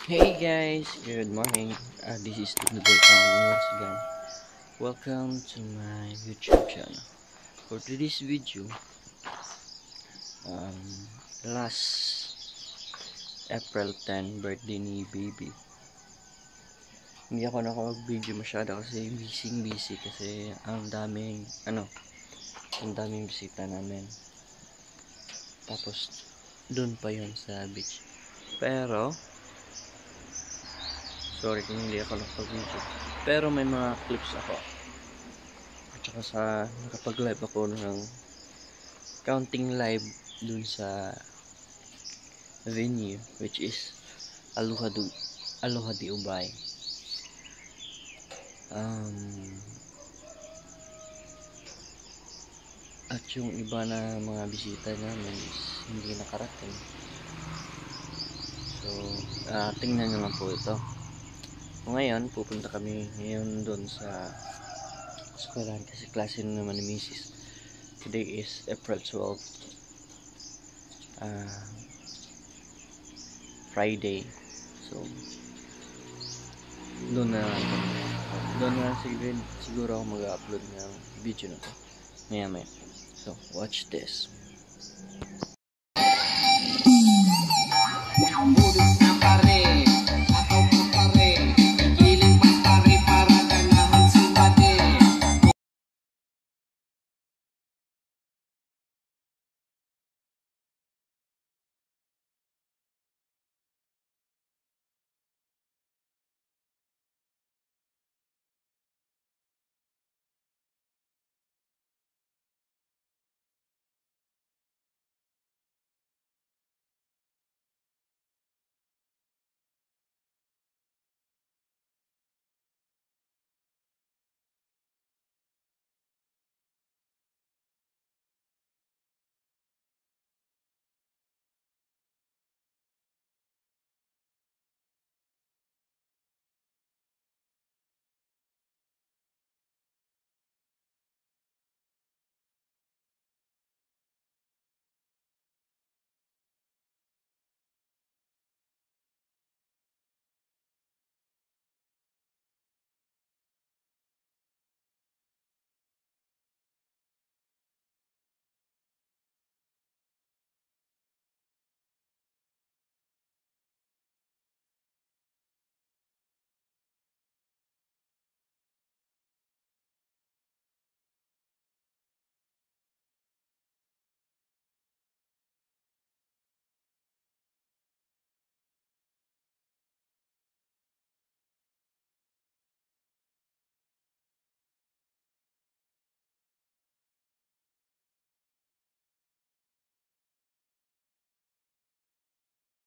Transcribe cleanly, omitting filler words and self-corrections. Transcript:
Hey guys, good morning. This is the Boy Town once again. Welcome to my YouTube channel. For today's video, um, last April 10 birthday ni baby. Hindi ako nakapag-video masyado kasi busy kasi ang daming bisita namin. Tapos doon pa yon sa beach. Pero sorry kung hindi ako nakapag-video. Pero may mga clips ako. At saka nakapag-live ako ng counting live dun sa venue which is Aloha de Ubay. At yung iba na mga bisita namin is hindi nakarating. So, tingnan nyo lang po ito. Ngayon, pupunta kami ngayon dun sa eskwelahan kasi klase naman ni Mrs. Today is April 12, Friday. So, doon na siguro ako mag-upload ng video na to maya. So, watch this.